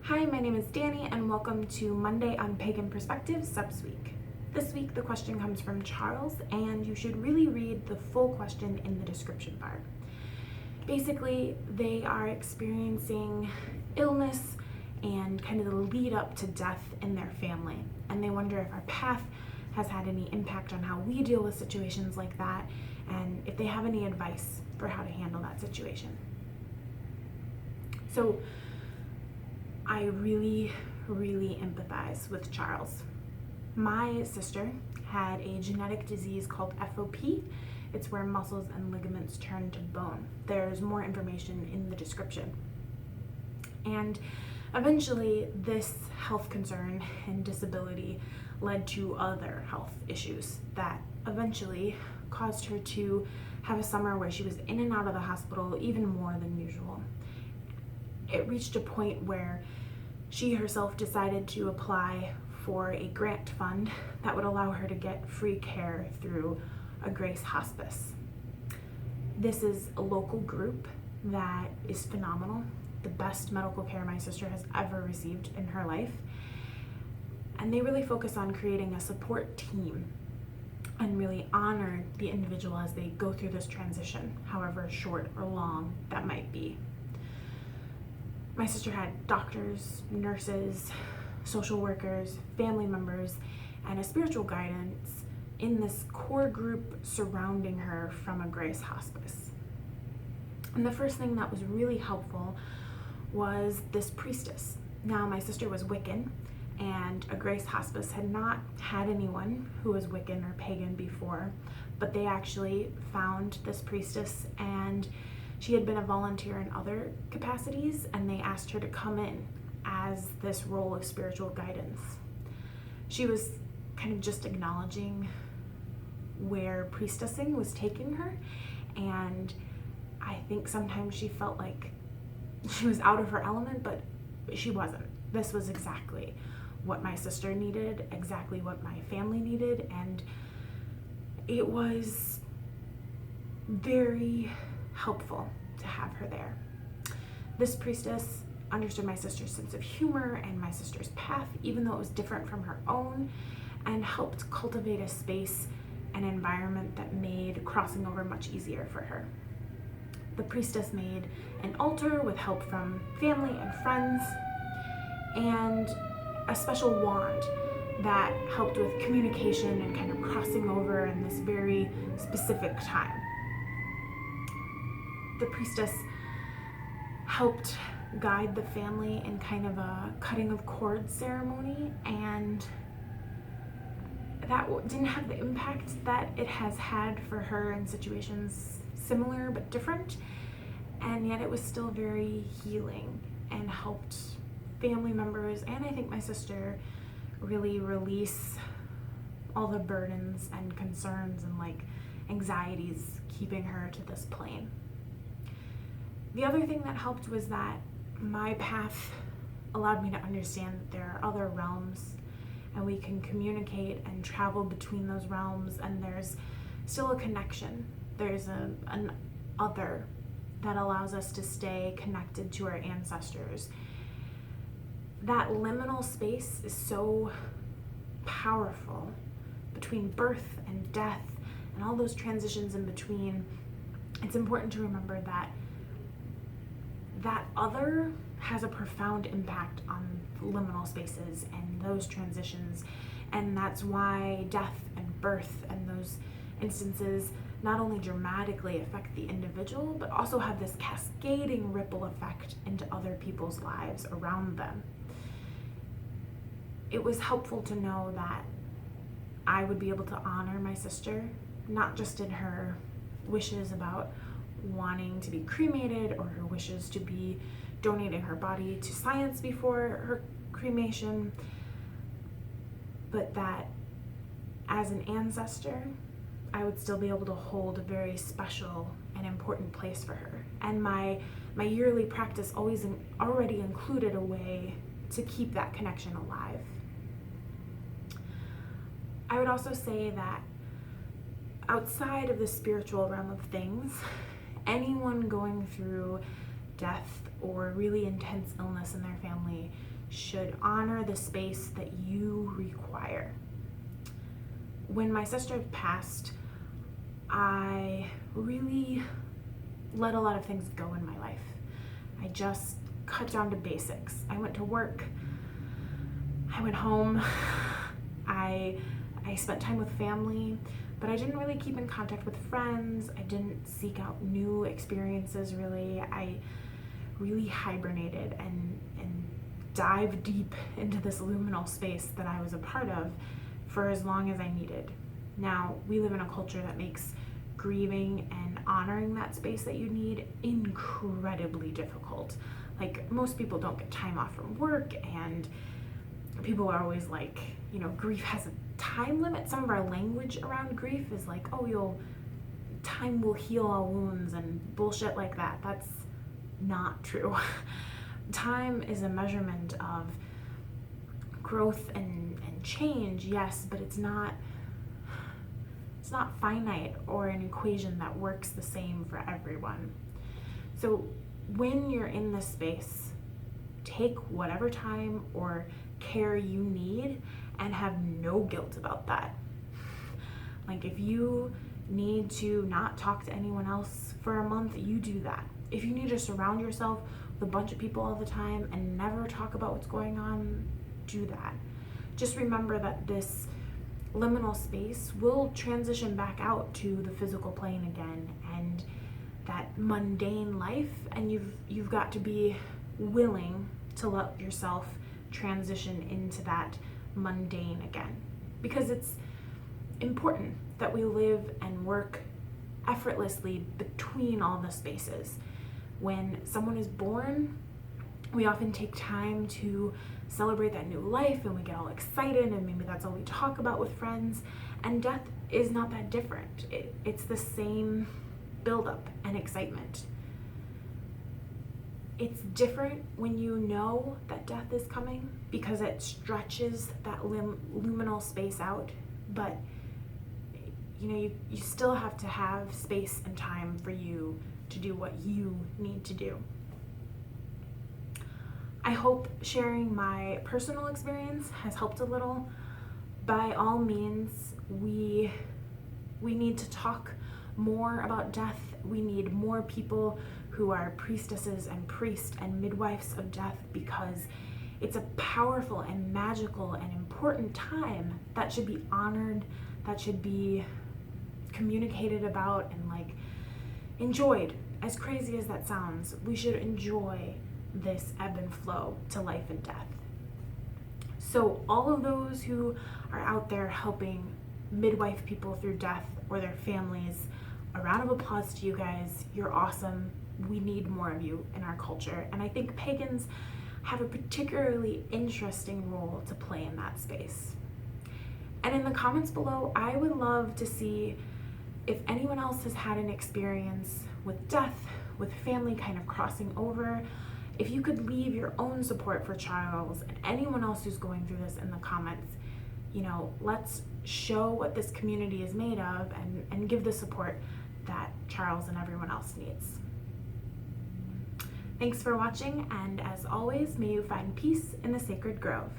Hi, my name is Danny and welcome to Monday on Pagan Perspective Subsweek. This week the question comes from Charles and you should really read the full question in the description bar. Basically, they are experiencing illness and kind of the lead up to death in their family, and they wonder if our path has had any impact on how we deal with situations like that and if they have any advice for how to handle that situation. So I really empathize with Charles. My sister had a genetic disease called FOP. It's where muscles and ligaments turn to bone. There's more information in the description. And eventually this health concern and disability led to other health issues that eventually caused her to have a summer where she was in and out of the hospital even more than usual. It reached a point where she herself decided to apply for a grant fund that would allow her to get free care through a Grace Hospice. This is a local group that is phenomenal, the best medical care my sister has ever received in her life. And they really focus on creating a support team and really honor the individual as they go through this transition, however short or long that might be. My sister had doctors, nurses, social workers, family members, and a spiritual guidance in this core group surrounding her from a Grace Hospice. And the first thing that was really helpful was this priestess. Now, my sister was Wiccan, and a Grace Hospice had not had anyone who was Wiccan or pagan before, but they actually found this priestess, and she had been a volunteer in other capacities, and they asked her to come in as this role of spiritual guidance. She was kind of just acknowledging where priestessing was taking her, and I think sometimes she felt like she was out of her element, but she wasn't. This was exactly what my sister needed, exactly what my family needed, and it was very helpful to have her there. This priestess understood my sister's sense of humor and my sister's path, even though it was different from her own, and helped cultivate a space and environment that made crossing over much easier for her. The priestess made an altar with help from family and friends, and a special wand that helped with communication and kind of crossing over in this very specific time. The priestess helped guide the family in kind of a cutting of cords ceremony, and that didn't have the impact that it has had for her in situations similar but different, and yet it was still very healing and helped family members, and I think my sister, really release all the burdens and concerns and anxieties keeping her to this plane. The other thing that helped was that my path allowed me to understand that there are other realms and we can communicate and travel between those realms, and there's still a connection. There's an other that allows us to stay connected to our ancestors. That liminal space is so powerful between birth and death and all those transitions in between. It's important to remember that other has a profound impact on liminal spaces and those transitions, and that's why death and birth and those instances not only dramatically affect the individual, but also have this cascading ripple effect into other people's lives around them. It was helpful to know that I would be able to honor my sister, not just in her wishes about wanting to be cremated or her wishes to be donating her body to science before her cremation, but that as an ancestor, I would still be able to hold a very special and important place for her. And my yearly practice already included a way to keep that connection alive. I would also say that outside of the spiritual realm of things, anyone going through death or really intense illness in their family should honor the space that you require. When my sister passed, I really let a lot of things go in my life. I just cut down to basics. I went to work, I went home, I spent time with family, but I didn't really keep in contact with friends. I didn't seek out new experiences really. I really hibernated and dived deep into this liminal space that I was a part of for as long as I needed. Now, we live in a culture that makes grieving and honoring that space that you need incredibly difficult. Like, most people don't get time off from work, and people are always like, you know, grief has a time limit. Some of our language around grief is like, oh, time will heal all wounds and bullshit like that. That's not true. Time is a measurement of growth and change, yes, but it's not finite or an equation that works the same for everyone. So when you're in this space, take whatever time or care you need and have no guilt about that. Like, if you need to not talk to anyone else for a month, you do that. If you need to surround yourself with a bunch of people all the time and never talk about what's going on, do that. Just remember that this liminal space will transition back out to the physical plane again, and that mundane life, and you've got to be willing to let yourself transition into that mundane again, because it's important that we live and work effortlessly between all the spaces. When someone is born, we often take time to celebrate that new life and we get all excited, and maybe that's all we talk about with friends. And death is not that different. It's the same buildup and excitement. It's different when you know that death is coming because it stretches that liminal space out, but you know, you still have to have space and time for you to do what you need to do. I hope sharing my personal experience has helped a little. By all means, we need to talk more about death. We need more people who are priestesses and priests and midwives of death, because it's a powerful and magical and important time that should be honored, that should be communicated about and enjoyed. As crazy as that sounds, we should enjoy this ebb and flow to life and death. So all of those who are out there helping midwife people through death or their families, a round of applause to you guys. You're awesome. We need more of you in our culture. And I think pagans have a particularly interesting role to play in that space. And in the comments below, I would love to see if anyone else has had an experience with death, with family kind of crossing over. If you could leave your own support for Charles and anyone else who's going through this in the comments, let's show what this community is made of and give the support that Charles and everyone else needs. Thanks for watching, and as always, may you find peace in the sacred grove.